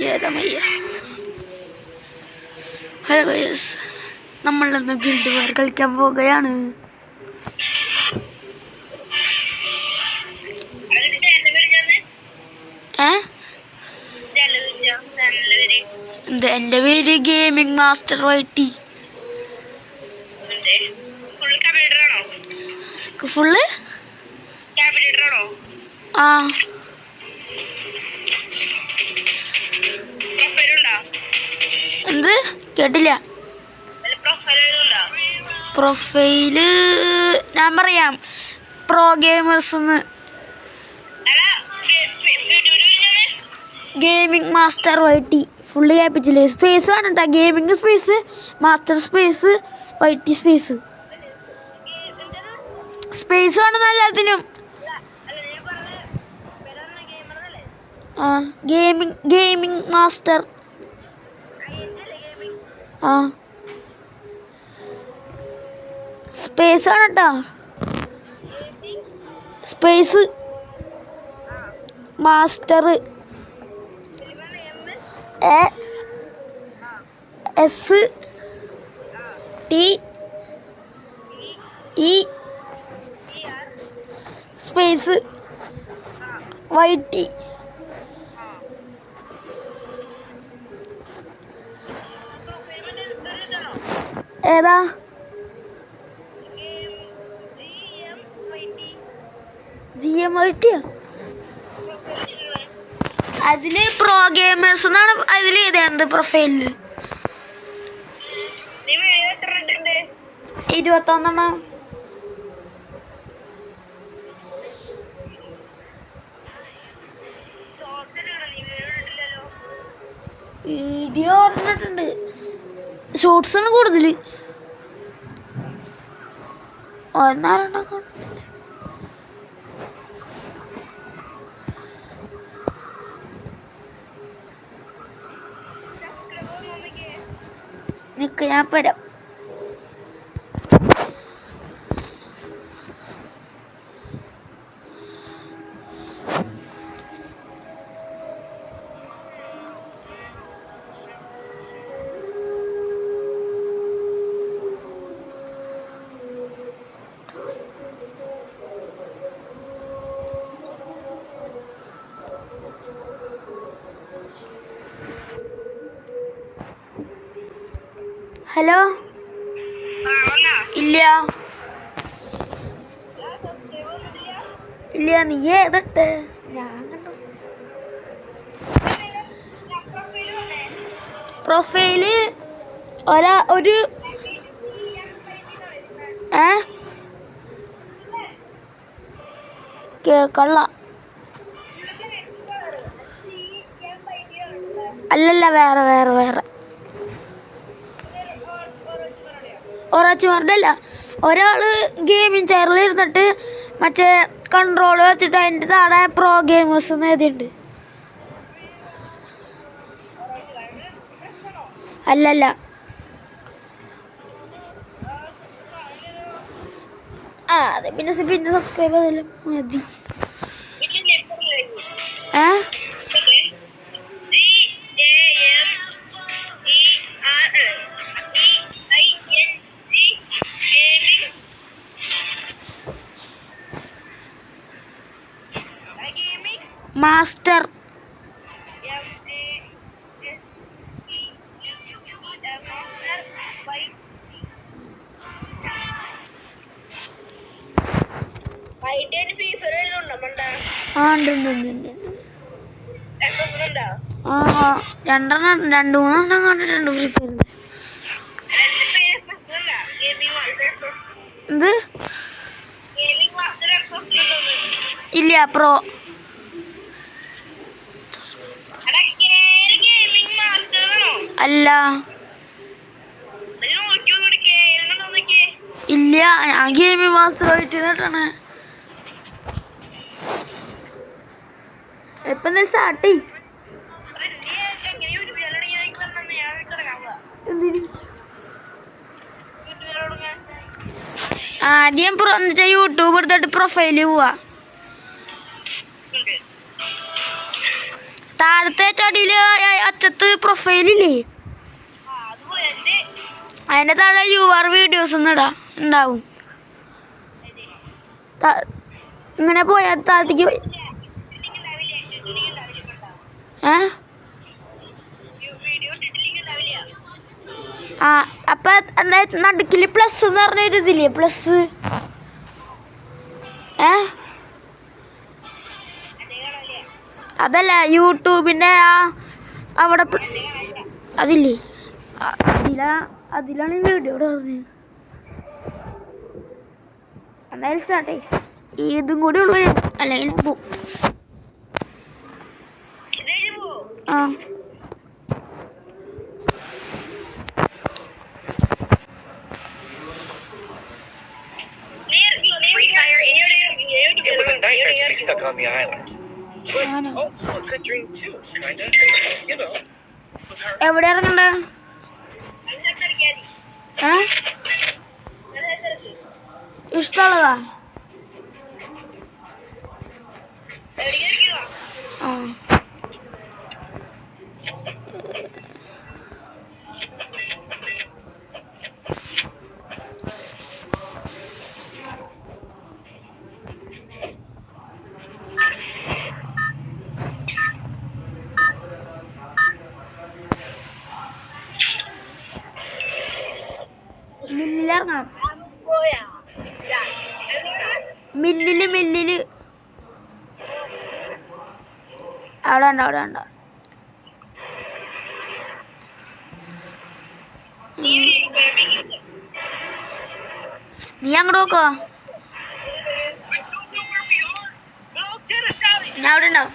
ഏതമയ്യ. Hello guys, നമ്മളിന്ന് guild വാർ കളിക്കാൻ പോവുകയാണ്. എൻ്റെ പേര് ഗെയിമിംഗ് മാസ്റ്റർ വൈറ്റി. ഫുള്ള് ആ എന്ത് കേട്ടില്ല. പ്രൊഫൈല് ഞാൻ പറയാം, pro gamers gaming master YT full capital. Space വേണം കേട്ടോ. Gaming space, master space, YT space. Space വേണം എല്ലാത്തിനും. ആ ഗെയിമിംഗ് മാസ്റ്റർ. ആ സ്പേസ് ആണ് കേട്ടോ. Space master STE space YT. ഏതാ? GMIT. അതില് പ്രോ ഗെയിമേഴ്സ് എന്നാണ് അതിൽ എഴുതിയത് പ്രൊഫൈലില്. 21. വീഡിയോ പറഞ്ഞിട്ടുണ്ട്. ഷോർട്സ് ആണ് കൂടുതൽ. ഒന്നാറുണ്ടാക്കും. നിക്ക് ഞാൻ വരാം. ഹലോ. ഇല്ല ഇല്ല, നീ ഏതട്ടെ? ഞാൻ കണ്ടു. പ്രൊഫൈല് ഒരു കേക്കള്ള. അല്ലല്ല, വേറെ വേറെ വേറെ. ഒരാച്ചുമാരുടെ അല്ല. ഒരാള് ഗെയിമിംഗ് ചെയറിൽ ഇരുന്നിട്ട് മറ്റേ കൺട്രോൾ വെച്ചിട്ട് അതിൻ്റെ താഴെ പ്രോ ഗെയിമേഴ്സ് എന്ന് എഴുതിയിട്ടുണ്ട്. അല്ലല്ല, അതെ. പിന്നെ സബ്സ്ക്രൈബ് ചെയ്തല്ലോ മതി. മാസ്റ്റർ രണ്ടു മൂന്നെണ്ണം കണ്ടിട്ടുണ്ട് ഫ്രീ ഫയറിൽ. എന്ത്? ഇല്ല, പ്രോ. അല്ല, ഇല്ല, ഞാൻ ഗെയിമിംഗ് മാസ്റ്റർ ആയിട്ട് കേട്ടാണ്. ഇപ്പം സ്റ്റാർട്ട് ചെയ്യും. ആദ്യം യൂട്യൂബ് എടുത്തിട്ട് പ്രൊഫൈല് പോവാ. താഴത്തെ ചടിയില് അച്ചത്ത് പ്രൊഫൈലില്ലേ, അതിന്റെ താഴെ UR വീഡിയോസ് ഉണ്ടാവും. ഇങ്ങനെ പോയാ താഴത്തേക്ക് അപ്പൊ എന്താ നടുക്കില് പ്ലസ് എന്ന് പറഞ്ഞൊരു ഇതില്ലേ, പ്ലസ് അതല്ല യൂട്യൂബിന്റെ അവിടെ അതില്ലേ, അതിലാണ് വീഡിയോ പറഞ്ഞത്. എന്തായാലും സ്റ്റാർട്ടേ ഇതും കൂടി ഉള്ളു, അല്ലെങ്കിൽ പോവും. Stuck on the island. But also a good dream too, kinda. You know. എവിടെ ഇറങ്ങണ്ട? ഇഷ്ടമുള്ളതാ? മില്ലിലിറങ്ങാം. മില്ലില് അവിടെ ഉണ്ടോ. നീ അങ്ങോട്ട് നോക്കോ, ഞാൻ അവിടെ ഉണ്ടാവും.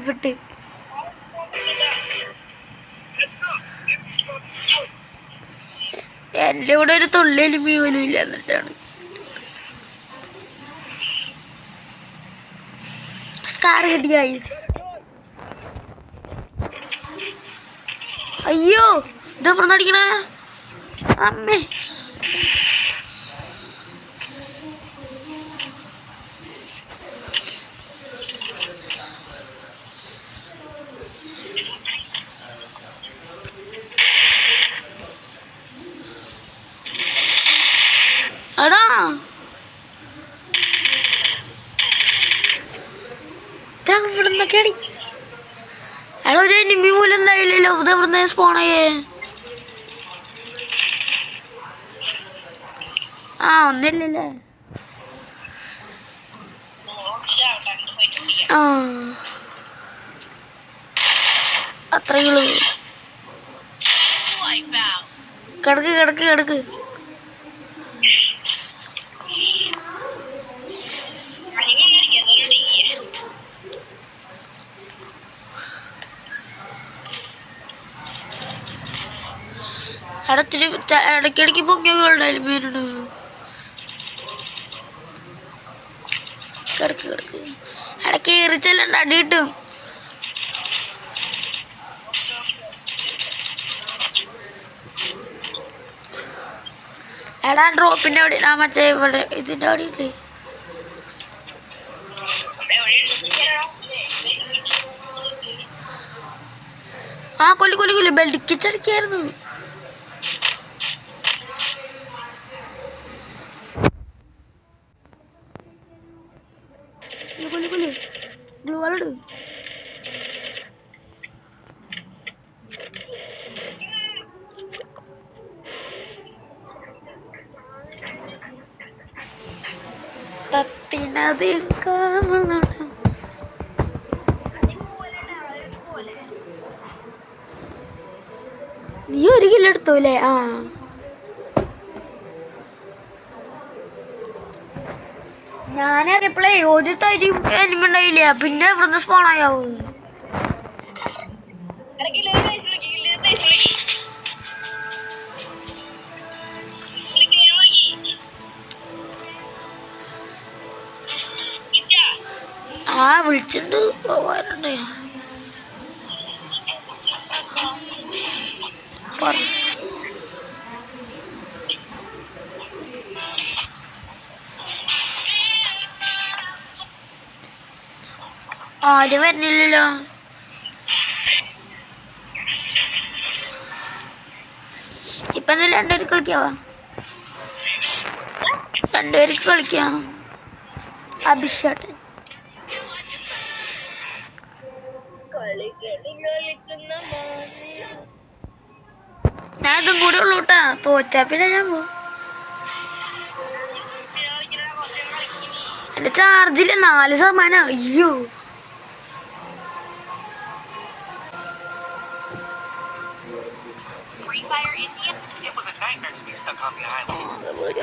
വിട്ട് എൻ്റെ കൂടെ ഒരു തുള്ളിയിലും പോലും ഇല്ല. എന്നിട്ടാണ് സ്കാർ കിട്ടി ഗൈസ്. അയ്യോ ഇത് എവിടെ അടിക്കണേ അമ്മേ. എടാ ഇവിടുന്നൊക്കെ അടി. എടാ ഒരു എനിമി പോലും ഉണ്ടായില്ലല്ലോ, ഇത് എവിടുന്ന് സ്പോണായേ? ഒന്നില്ലല്ലേ. അത്രയുള്ളൂ. കിടക്ക് ഇടയ്ക്കിടയ്ക്ക് പൊങ്ങിയുണ്ടായാലും മീനുണ്ട്. കിടക്ക് ഇടയ്ക്ക് ഏറിച്ചെല്ലണ്ട, അടി കിട്ടും. എടാ ഡ്രോപ്പിന്റെ അവിടെ മറ്റേ ഇവിടെ ഇതിന്റെ അവിടെ ഉണ്ട്. കൊല്ലു ബെൽഡിക്കിച്ചടിക്കായിരുന്നു. ഗ്ലൂ വാളിട്. നീ 1 കിലോ എടുത്തോല്ലേ? ഞാനറിയപ്പോളേ ഒരു തരി എനിമ ഉണ്ടായില്ല, പിന്നെ ഇവിടുന്ന് സ്പോണായാവും. വിളിച്ചിട്ടുണ്ട്, പോവാറുണ്ട്. ആരും വരുന്നില്ലല്ലോ. ഇപ്പൊ എന്തായാലും രണ്ടുപേർക്ക് കളിക്കാവാ. രണ്ടുപേർക്ക് കളിക്കാം. അഭിഷേട്ടൻ ഞാൻ ഇതും കൂടെ ഉള്ളൂ കേട്ടാ. തോറ്റാ പിന്നെ ഞാൻ പോവും. എന്റെ ചാർജില് 4%. അയ്യോ, It was a nightmare to be stuck on the island. But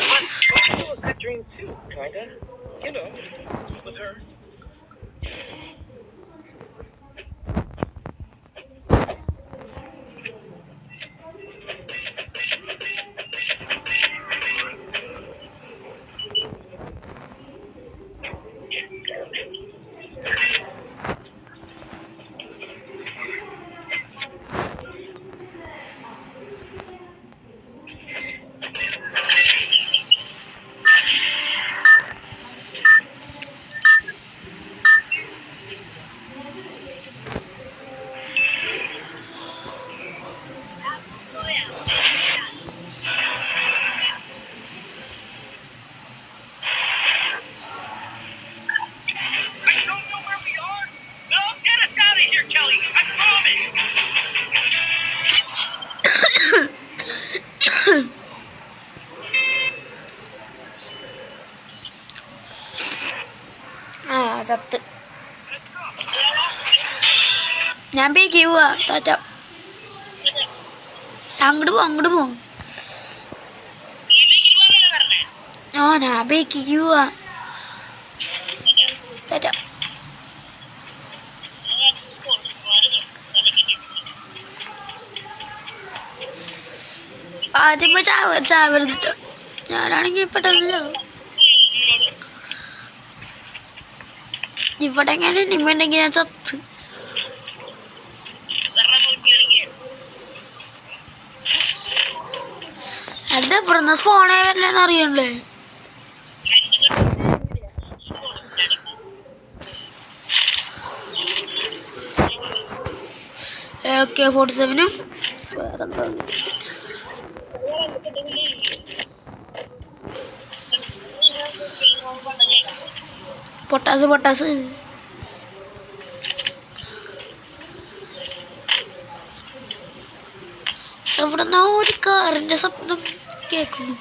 also a good dream too, kinda. You know, with her. ചത്ത്. ഞാൻ പേക്ക് പോവാ. താറ്റ. അങ്ങോട്ട് പോവും. ഞാൻ പേക്ക് പോവാ. താറ്റ. ആദ്യം ചാവരുന്നിട്ട്. ഞാനാണെങ്കിൽ പെട്ടെന്ന് ഇവിടെ എങ്ങനെ നിമ്മണ്ടെങ്കിൽ ഞാൻ ചത്ത്. എന്റെ ഇവിടുന്ന് സ്പോണേ വരില്ലെന്ന് അറിയണല്ലേ. AK-47 വേറെന്താ പൊട്ടാസ് എവിടെന്നാ ഒരു കാറിന്റെ ശബ്ദം കേൾക്കുന്നു.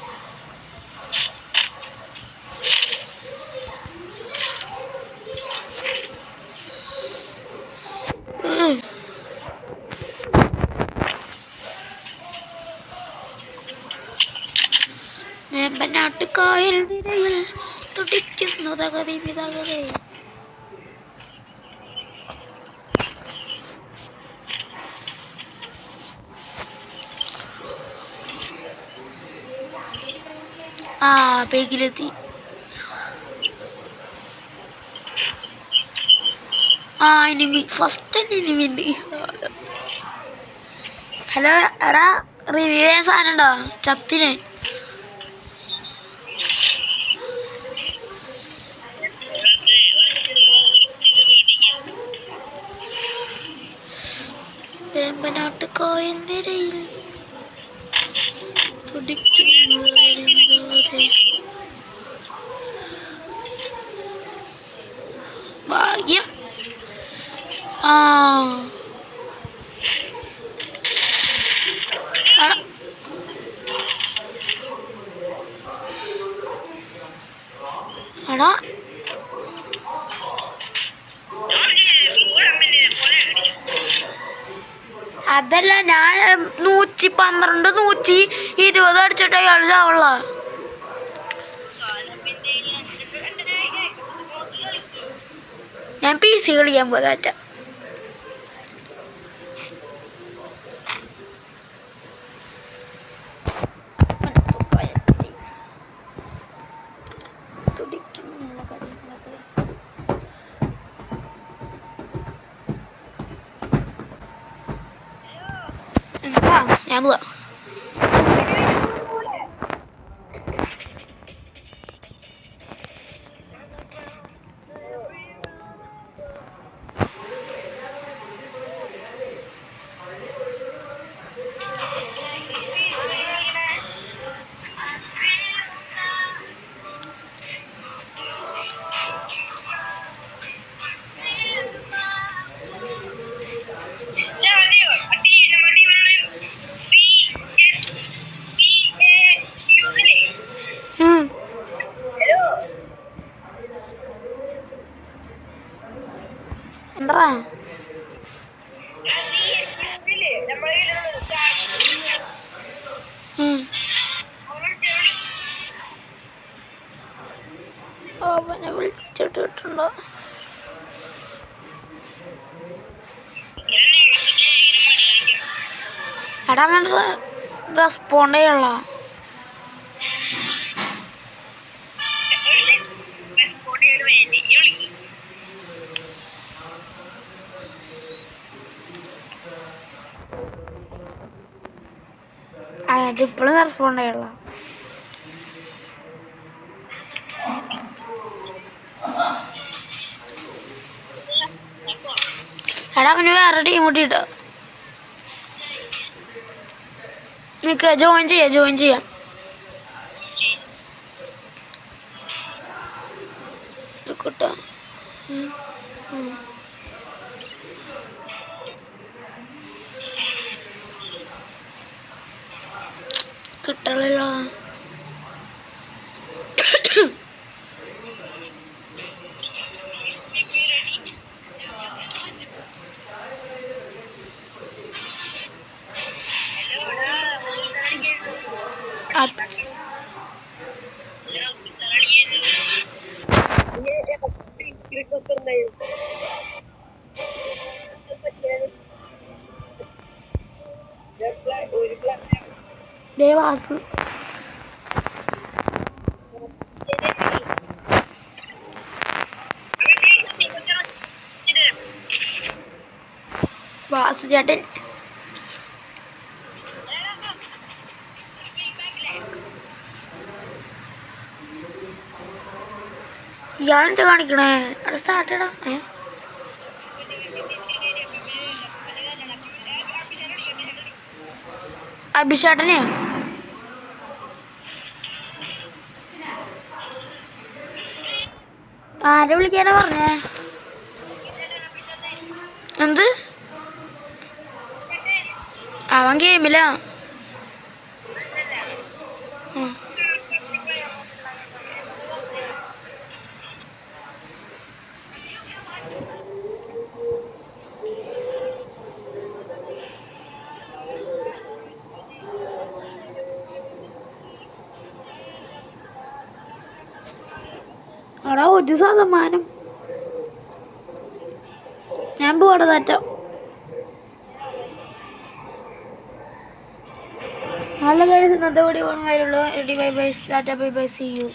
വേമ്പനാട്ടുകായൽ നിരയിൽ തുടിക്കുന്നു തകതി പിതകതേ. പേക്കിലെത്തി. എനിമി ഫസ്റ്റ് എനിമിണ്ട്. ഹലോ എടാ, റിവ്യൂ ചെയ്യാൻ സാധനം ഉണ്ടോ? ചത്തിനെ വേമ്പനാട്ടുകായൽ നിരയിൽ തുടിക്കുന്നു ഭാഗ്യം. എടാ അതല്ല, ഞാൻ 112 120 അടിച്ചിട്ട് അയാൾ ചാവുള്ള. ഞാൻ PC കളിക്കാൻ പോകാറ്റ. ഞാൻ പോവാ. ഉം. അവനെ വിളിച്ചിട്ടുണ്ടോ? എടാ അവൻ റെസ്പോണ്ട് ചെയ്യള്ള. അതിപ്പോഴും റെസ്പോണ്ട് ചെയ്യള്ള. എടാ അവന് വേറെ ടീം കൂട്ടിട്ടോ. നിക്ക് ജോയിൻ ചെയ്യാം. നിക്കട്ടോ. കിട്ടണല്ലോ. ദേവാസ് ചേട്ടൻ ഇയാളെന്താ കാണിക്കണേ? അവിടെ സ്റ്റാർട്ട് ചെയ്യടാ. അഭിഷേട്ടനെയാ? ആരെ വിളിക്കാനാ പറഞ്ഞേ? എന്ത്? അവൻ ഗെയിമിലാ. അവിടെ 1%. ഞാൻ പോടെ താറ്റം. നല്ല ഗൈസ്, ഇന്നത്തെ വീഡിയോ കാണുമായിരുള്ളൂ. Bye bye. ടാറ്റ ബൈ ബൈ. See U.